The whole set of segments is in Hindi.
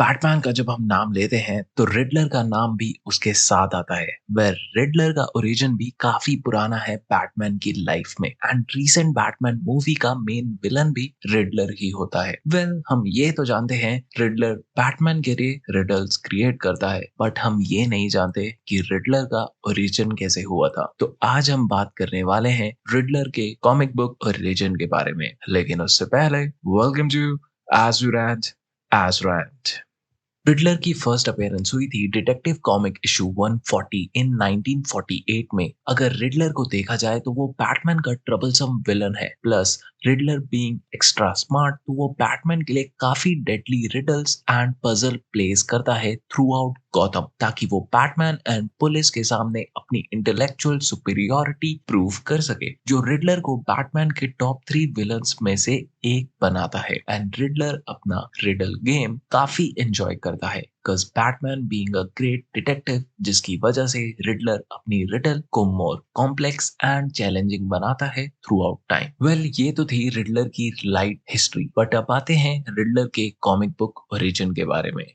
बैटमैन का जब हम नाम लेते हैं तो रिडलर का नाम भी उसके साथ आता है। वह रिडलर का ओरिजिन भी काफी पुराना है बैटमैन की लाइफ में एंड रीसेंट बैटमैन मूवी का मेन विलन भी रिडलर ही होता है। हम ये तो जानते हैं रिडलर बैटमैन के लिए रिडल्स क्रिएट करता है, बट हम ये नहीं जानते कि रिडलर का ओरिजिन कैसे हुआ था। तो आज हम बात करने वाले हैं रिडलर के कॉमिक बुक ओरिजिन के बारे में, लेकिन उससे पहले welcome to as you red as red. Riddler की फर्स्ट अपीयरेंस हुई थी डिटेक्टिव कॉमिक इशू 140 इन 1948 में। अगर रिडलर को देखा जाए तो वो बैटमैन का ट्रबलसम विलन है, plus Riddler being extra smart तो वो बैटमैन के लिए काफी deadly riddles and puzzle place करता है थ्रू आउट गॉथम, ताकि वो बैटमैन एंड पुलिस के सामने अपनी इंटेलेक्चुअल सुपीरियोरिटी प्रूव कर सके, जो रिडलर को बैटमैन के टॉप 3 विलन्स में से एक बनाता है। एंड रिडलर अपना रिडल गेम काफी एंजॉय करता है, cause Batman being a great detective, जिसकी वजह से रिडलर अपनी रिडल को मोर कॉम्प्लेक्स एंड चैलेंजिंग बनाता है थ्रू आउट टाइम। ये तो थी रिडलर की लाइट हिस्ट्री, बट अब आते हैं रिडलर के कॉमिक बुक ओरिजिन के बारे में।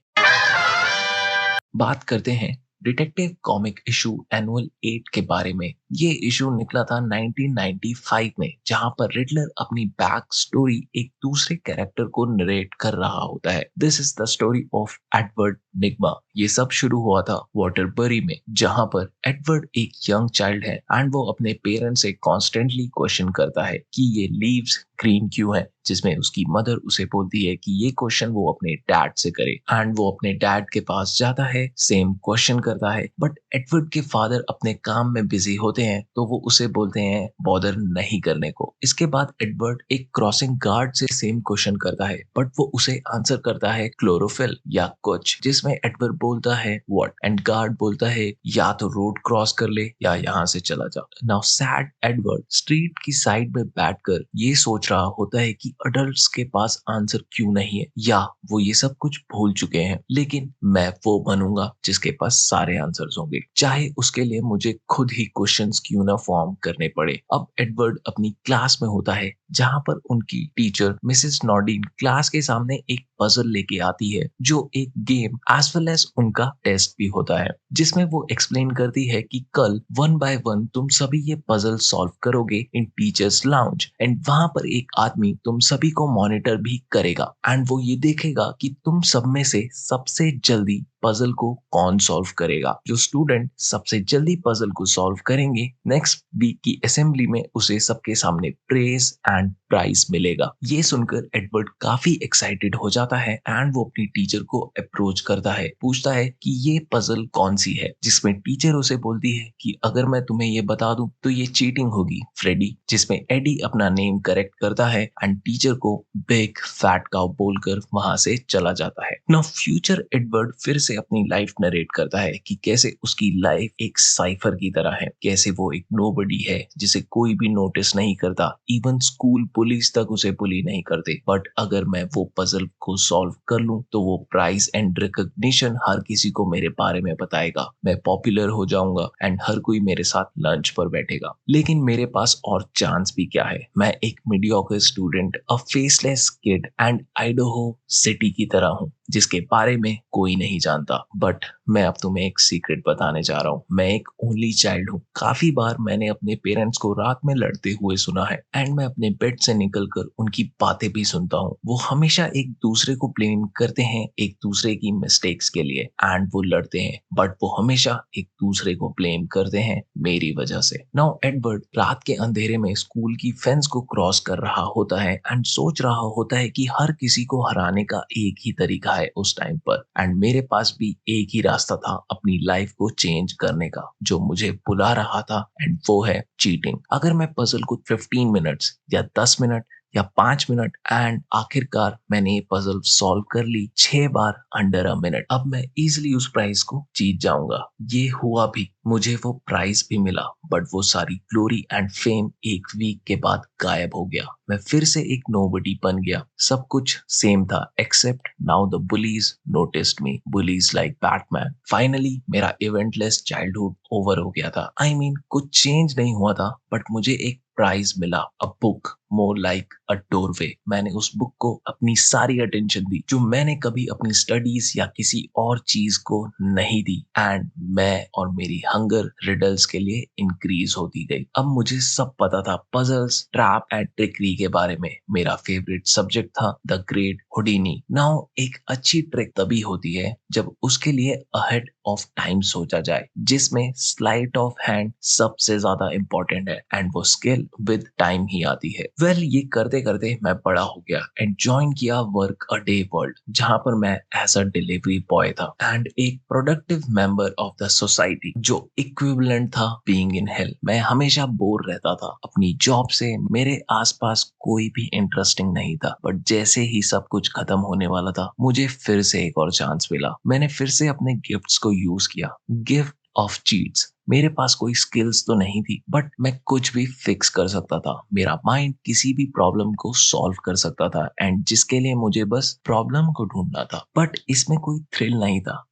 बात करते हैं डिटेक्टिव कॉमिक इशू एनुअल 8 के बारे में। ये इशू निकला था 1995 में, जहां पर रिडलर अपनी बैक स्टोरी एक दूसरे कैरेक्टर को नरेट कर रहा होता है। This is the story of Edward Nygma. ये सब शुरू हुआ था वाटरबरी में, जहां पर एडवर्ड एक यंग चाइल्ड है एंड वो अपने पेरेंट्स से कॉन्स्टेंटली क्वेश्चन करता है कि ये लीव्स ग्रीन क्यों है, जिसमें उसकी मदर उसे बोलती है कि ये क्वेश्चन वो अपने डैड से करे। एंड वो अपने डैड के पास जाता है, सेम क्वेश्चन करता है, बट एडवर्ड के फादर अपने काम में बिजी होते हैं तो वो उसे बोलते हैं बॉदर नहीं करने को। इसके बाद एडवर्ड एक क्रॉसिंग गार्ड से सेम क्वेश्चन करता है, बट वो उसे आंसर करता है क्लोरोफिल या कुछ, जिसमें एडवर्ड बोलता है व्हाट एंड गार्ड बोलता है या तो रोड क्रॉस कर ले या यहाँ से चला जा। नाउ सैड एडवर्ड स्ट्रीट की साइड में बैठकर ये सोच रहा होता है कि अडल्ट्स के पास आंसर क्यों नहीं है, या वो ये सब कुछ भूल चुके हैं, लेकिन मैं वो बनूंगा जिसके पास सारे आंसर्स होंगे, चाहे उसके लिए मुझे खुद ही क्वेश्चंस क्यों ना फॉर्म करने पड़े। अब एडवर्ड अपनी क्लास में होता है, जहां पर उनकी टीचर मिसेस नॉर्डिन क्लास के सामने एक पजल लेके आती है, जो एक गेम एज वेल एज उनका टेस्ट भी होता है, जिसमें वो एक्सप्लेन करती है कि कल 1 बाय 1 तुम सभी ये पजल सॉल्व करोगे इन टीचर्स लाउंज, एंड वहां पर एक आदमी तुम सभी को मॉनिटर भी करेगा एंड वो ये देखेगा कि तुम सब में से सबसे जल्दी पजल को कौन सॉल्व करेगा। जो स्टूडेंट सबसे जल्दी पजल को सॉल्व करेंगे, नेक्स्ट वीक की असेंबली में उसे सबके सामने प्रेज एंड प्राइज मिलेगा। ये सुनकर एडवर्ड काफी एक्साइटेड हो जाता है एंड वो अपनी टीचर को अप्रोच करता है, पूछता है कि ये पजल कौन सी है, जिसमें टीचर उसे बोलती है कि अगर मैं तुम्हें ये बता दूं तो ये चीटिंग होगी फ्रेडी, जिसमें एडी अपना नेम करेक्ट करता है एंड टीचर को बिग फैट काउ बोलकर वहां से चला जाता है। नाउ फ्यूचर एडवर्ड फिर से अपनी लाइफ नरेट करता है कि कैसे उसकी लाइफ एक साइफर की तरह है, कैसे वो एक नोबडी है जिसे कोई भी नोटिस नहीं करता, इवन स्कूल पुलिस तक उसे बुली नहीं करते, बट अगर मैं वो पजल को सॉल्व कर लूं तो वो प्राइज एंड रिकॉग्निशन हर किसी को मेरे बारे में बताएगा, मैं पॉपुलर हो जाऊंगा एंड हर कोई मेरे साथ लंच पर बैठेगा। लेकिन मेरे पास और चांस भी क्या है, मैं एक mediocre student, a faceless kid and Idaho city की तरह हूँ, जिसके बारे में कोई नहीं जानता। बट मैं अब तुम्हें एक सीक्रेट बताने जा रहा हूँ, मैं एक ओनली चाइल्ड हूँ। काफी बार मैंने अपने पेरेंट्स को रात में लड़ते हुए सुना है एंड मैं अपने बेड से निकलकर उनकी बातें भी सुनता हूँ। वो हमेशा एक दूसरे को ब्लेम करते हैं एक दूसरे की मिस्टेक्स के लिए एंड वो लड़ते हैं, बट वो हमेशा एक दूसरे को ब्लेम करते हैं मेरी वजह से। नाउ एडवर्ड रात के अंधेरे में स्कूल की फेंस को क्रॉस कर रहा होता है एंड सोच रहा होता है कि हर किसी को हराने का एक ही तरीका है उस टाइम पर, एंड मेरे पास भी एक ही रास्ता था अपनी लाइफ को चेंज करने का, जो मुझे बुला रहा था, एंड वो है चीटिंग। अगर मैं पजल को 15 मिनट्स या 10 मिनट या 5 मिनट, एंड आखिरकार मैंने ये पजल सॉल्व कर ली 6 बार अंडर अ मिनट, अब मैं इजिली उस प्राइज को जीत जाऊंगा। ये हुआ भी, मुझे वो प्राइज भी मिला, बट वो सारी ग्लोरी एंड फेम एक वीक के बाद गायब हो गया। मैं फिर से एक नोबडी बन गया। सब कुछ सेम था except now the bullies noticed me, bullies like Batman. Finally मेरा इवेंटलेस चाइल्डहुड ओवर हो गया था। I mean, कुछ चेंज नहीं हुआ था, बट मुझे एक प्राइज मिला, a book more like a doorway. मैंने उस बुक को अपनी सारी अटेंशन दी जो मैंने कभी अपनी स्टडीज या किसी और चीज को नहीं दी, एंड मैं और मेरी हंगर रिडल्स के लिए इंक्रीज होती गई। अब मुझे सब पता था, पजल्स, ट्रैप एंड ट्रिकरी के बारे में। मेरा फेवरेट सब्जेक्ट था द ग्रेट हुडीनी। नाउ एक अच्छी ट्रिक तभी होती है जब उसके लिए अहेड ऑफ टाइम सोचा जाए, जिसमें स्लाइट ऑफ हैंड सबसे ज्यादा इंपॉर्टेंट है, एंड वो स्किल विद टाइम ही आती है। वेल, ये करते करते मैं बड़ा हो गया एंड ज्वाइन किया वर्क अ डे वर्ल्ड, जहां पर मैं एज अ डिलीवरी बॉय था एंड एक productive member of the society, जो इक्विवेलेंट था बीइंग इन हेल। मैं हमेशा बोर रहता था अपनी जॉब से, मेरे आसपास कोई भी इंटरेस्टिंग नहीं था। बट जैसे ही सब कुछ खत्म होने वाला था, मुझे फिर से एक और चांस मिला। मैंने फिर से अपने गिफ्ट्स को यूज किया, गिफ्ट ऑफ चीट्स। मेरे पास कोई स्किल्स तो नहीं थी, बट मैं कुछ भी फिक्स कर सकता था। मेरा माइंड किसी भी प्रॉब्लम को सॉल्व कर सकता था, एंड जिसके लिए मुझे बस प्रॉब्लम को ढूंढना था। बट इसमें कोई थ्रिल नहीं था।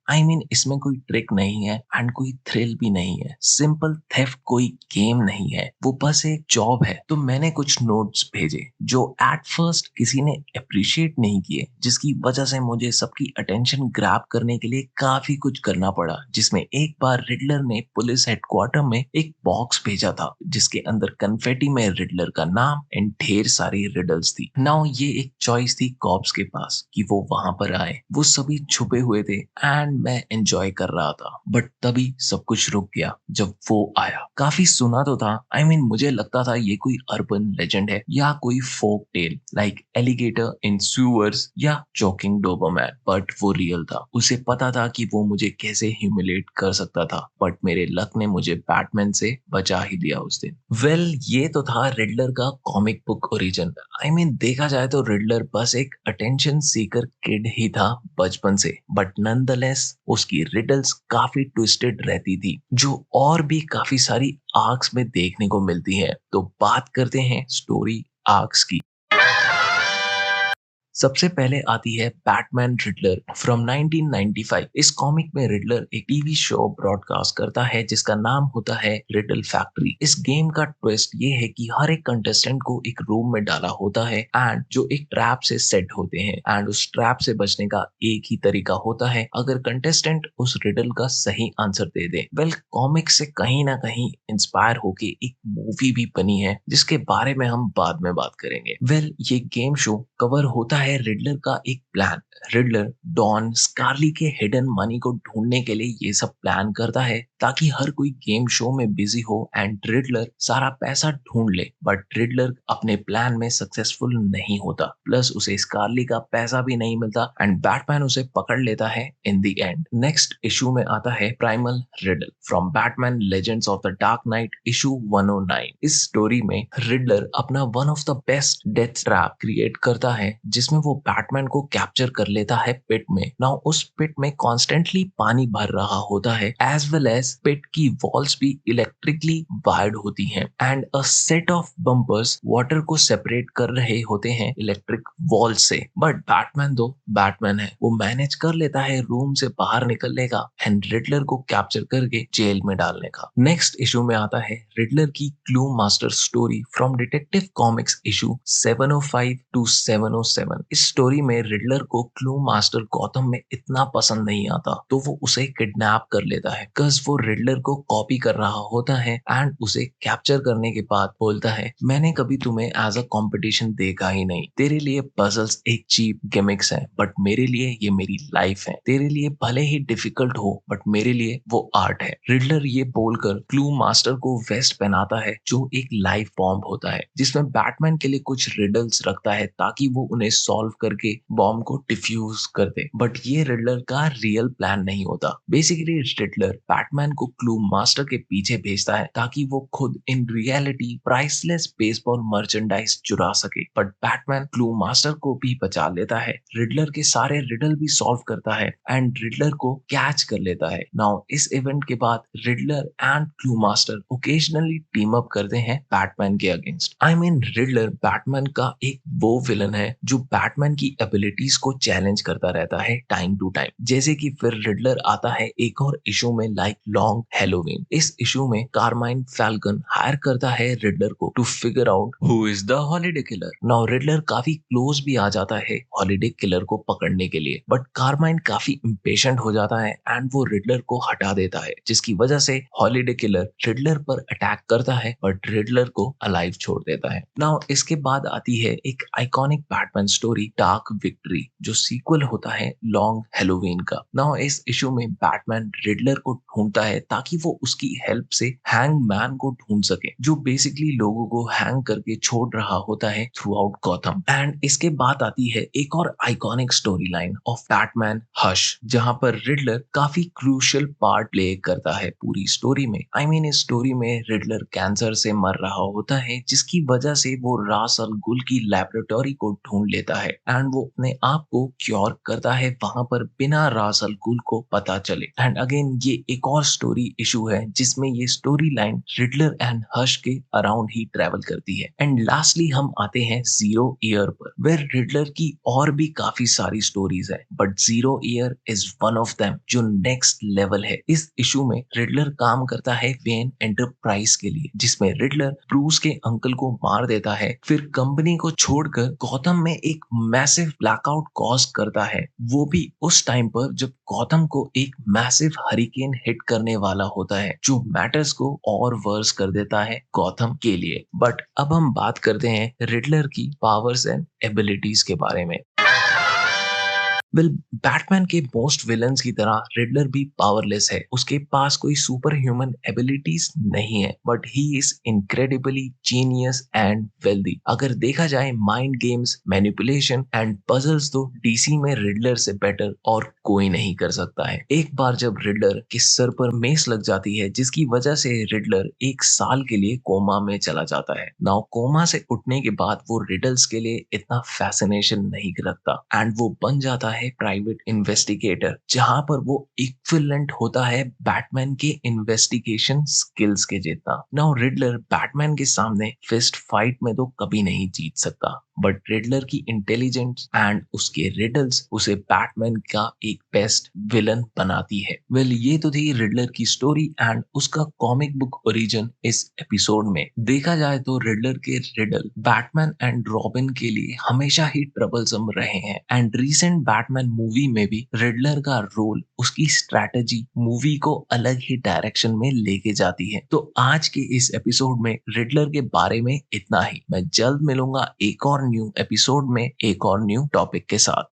इसमें कोई ट्रिक नहीं है एंड कोई थ्रिल भी नहीं है। सिंपल थेफ्ट कोई गेम नहीं है, वो बस एक जॉब है। तो मैंने कुछ नोट्स भेजे जो एट फर्स्ट किसी ने अप्रिशिएट नहीं किए, जिसकी वजह से मुझे सबकी अटेंशन ग्रैब करने के लिए काफी कुछ करना पड़ा। जिसमें एक बार रिडलर ने पुलिस हेडक्वार्टर में एक बॉक्स भेजा था, जिसके अंदर कन्फेटी में रिडलर का नाम एंड ढेर सारी रिडल्स थी। नाउ ये एक चॉइस थी कॉप्स के पास कि वो वहां पर आए। वो सभी छुपे हुए थे एंड मैं एंजॉय कर रहा था। बट तभी सब कुछ रुक गया जब वो आया। काफी सुना तो था, मुझे लगता था ये कोई अर्बन लेजेंड है या कोई फोक टेल, लाइक एलिगेटर इन सूअर्स या चोकिंग डोबरमैन। बट वो रियल था। उसे पता था कि वो मुझे कैसे ह्यूमिलेट कर सकता था। बट मेरे लक ने मुझे बैटमैन से बचा ही लिया उस दिन। वेल, ये तो था रिडलर का कॉमिक बुक ओरिजिन। देखा जाए तो रिडलर बस एक अटेंशन सीकर किड ही था बचपन से, बट नॉनदलेस उसकी रिडल्स काफी ट्विस्टेड रहती थी, जो और भी काफी सारी आर्क्स में देखने को मिलती है। तो बात करते हैं स्टोरी आर्क्स की। सबसे पहले आती है बैटमैन रिडलर फ्रॉम 1995। इस कॉमिक में रिडलर एक टीवी शो ब्रॉडकास्ट करता है जिसका नाम होता है रिडल फैक्ट्री। इस गेम का ट्विस्ट ये है कि हर एक कंटेस्टेंट को एक रूम में डाला होता है एंड जो एक ट्रैप से सेट होते हैं, एंड उस ट्रैप से बचने का एक ही तरीका होता है अगर कंटेस्टेंट उस रिडल का सही आंसर दे दे। वेल, कॉमिक से कहीं ना कहीं इंस्पायर होके एक मूवी भी बनी है जिसके बारे में हम बाद में बात करेंगे। वेल, ये गेम शो कवर होता है रिडलर का एक प्लान। रिडलर डॉन स्कारली के हिडन मनी को ढूंढने के लिए ये सब प्लान करता है ताकि हर कोई गेम शो में बिजी हो एंड रिडलर सारा पैसा ढूंढ ले। बट रिडलर अपने प्लान में सक्सेसफुल नहीं होता, प्लस उसे स्कारली का पैसा भी नहीं मिलता एंड बैटमैन उसे पकड़ लेता है in the end. Next issue में आता है primal riddle from Batman legends of the dark night issue 109। इस स्टोरी में रिडलर अपना one of the best death trap create करता है, जिसमें वो बैटमैन को कैप्चर कर लेता है पिट में। नाउ उस पिट में कॉन्स्टेंटली पानी भर रहा होता है, एज वेल एज पिट की वॉल्स भी इलेक्ट्रिकली वायर्ड होती हैं and a set of bumpers water को सेपरेट कर रहे होते हैं इलेक्ट्रिक वॉल से। बट बैटमैन दो बैटमैन है, वो मैनेज कर लेता है रूम से बाहर निकलने का एंड रिडलर को कैप्चर करके जेल में डालने का। नेक्स्ट इशू में आता है रिडलर की clue master story from Detective Comics issue 705 to 707। इस स्टोरी में रिडलर को क्लू मास्टर गौतम में इतना पसंद नहीं आता, तो वो उसे किडनैप कर लेता है बिकॉज वो रिडलर को कॉपी कर रहा होता है एंड उसे कैप्चर करने के बाद बोलता है, मैंने कभी तुम्हें एज अ कंपटीशन देखा ही नहीं। तेरे लिए पजल्स एक चीप गिमिक्स है, बट मेरे लिए ये मेरी लाइफ है। तेरे लिए भले ही डिफिकल्ट हो, बट मेरे लिए वो आर्ट है। रिडलर ये बोलकर क्लू मास्टर को वेस्ट पहनाता है जो एक लाइफ बॉम्ब होता है, जिसमें बैटमैन के लिए कुछ रिडल्स रखता है ताकि वो उन्हें सॉल्व करके बॉम्ब को डिफ्यूज कर दे। बट ये रिडलर का रियल प्लान नहीं होता। बेसिकली रिडलर बैटमैन को क्लू मास्टर के पीछे भेजता है ताकि वो खुद in reality priceless baseball merchandise चुरा सके। बट बैटमैन क्लू मास्टर को भी बचा लेता है, रिडलर के सारे रिडल भी सॉल्व करता है एंड रिडलर को कैच कर लेता है। नाउ इस इवेंट के बाद Riddler and clue master occasionally team up करते हैं बैटमैन के अगेंस्ट। रिडलर बैटमैन का एक वो विलन है जो बैटमैन की एबिलिटीज को चैलेंज करता रहता है टाइम टू टाइम। जैसे कि फिर रिडलर आता है एक और इशू में लाइक लॉन्ग हेलोवीन। इस इशू में कार्माइन फैल्कन हायर करता है रिडलर को to figure out who is the holiday killer. Now Riddler काफी क्लोज भी आ जाता है हॉलिडे किलर को पकड़ने के लिए, बट कार्माइन काफी इम्पेशेंट हो जाता है एंड वो रिडलर को हटा देता है, जिसकी वजह से हॉलिडे किलर रिडलर पर अटैक करता है बट रिडलर को अलाइव छोड़ देता है। नाउ इसके बाद आती है एक iconic Batman story dark victory, जो सीक्वल होता है लॉन्ग हेलोवीन का। नाउ इस इशू में बैटमैन रिडलर को ढूंढता है ताकि वो उसकी हेल्प से हैंग मैन को ढूंढ सके, जो बेसिकली लोगों को हैंग करके छोड़ रहा होता है थ्रू आउट गॉथम। एंड इसके बाद आती है एक और iconic story line of Batman hush, जहां पर रिडलर काफी क्रूशियल पार्ट प्ले करता है पूरी स्टोरी में। इस स्टोरी में रिडलर कैंसर से मर रहा होता है, जिसकी वजह से वो रास अल गुल की लैबोरेटरी को ढूंढ लेता है एंड वो अपने आप को क्योर करता है वहां पर बिना रास अल गुल को पता चले। एंड अगेन ये एक और स्टोरी इशू है जिसमें ये story line Riddler and hush के अराउंड ही ट्रेवल करती है। एंड लास्टली हम आते हैं जीरो ईयर पर, वेयर रिडलर की और भी काफी सारी स्टोरीज है, but zero year is one of them जो नेक्स्ट लेवल है। इस इशू में रिडलर काम करता है वेन एंटरप्राइज के लिए, जिसमें रिडलर ब्रूस के अंकल को मार देता है, फिर कंपनी को छोड़कर गौतम में एक मैसिव ब्लैकआउट कॉज करता है, वो भी उस टाइम पर जब गौतम को एक मैसिव हरिकेन हिट करने वाला होता है, जो मैटर्स को और वर्स कर देता है गौतम के लिए। बट अब हम बात करते हैं रिडलर की पावर्स एंड एबिलिटीज के बारे में। वेल, बैटमैन के मोस्ट विलन्स की तरह रिडलर भी पावरलेस है। उसके पास कोई सुपर ह्यूमन एबिलिटीज नहीं है, but he is incredibly genius and wealthy. अगर देखा जाए mind games, manipulation and puzzles, तो डीसी में रिडलर से बेटर और कोई नहीं कर सकता है। एक बार जब रिडलर के सर पर मेस लग जाती है, जिसकी वजह से रिडलर एक साल के लिए कोमा में चला जाता है। नाउ कोमा से उठने के बाद वो रिडल्स के लिए इतना फैसिनेशन नहीं रखता एंड वो बन जाता है प्राइवेट इन्वेस्टिगेटर, जहां पर वो इक्विवेलेंट होता है बैटमैन के इन्वेस्टिगेशन स्किल्स के जितना। नाउ रिडलर बैटमैन के सामने फिस्ट फाइट में तो कभी नहीं जीत सकता, बट रिडलर की इंटेलिजेंस एंड उसके रिडल्स उसे बैटमैन का एक बेस्ट विलन बनाती है। वेल, ये तो थी रिडलर की स्टोरी एंड उसका कॉमिक बुक ओरिजिन। इस एपिसोड में देखा जाए तो रिडलर के रिडल बैटमैन एंड रॉबिन के लिए हमेशा ही ट्रबलसम रहे हैं एंड रीसेंट बैटमैन मूवी में भी रिडलर का रोल, उसकी स्ट्रैटेजी मूवी को अलग ही डायरेक्शन में लेके जाती है। तो आज के इस एपिसोड में रिडलर के बारे में इतना ही। मैं जल्द मिलूंगा एक और न्यू एपिसोड में एक और न्यू टॉपिक के साथ।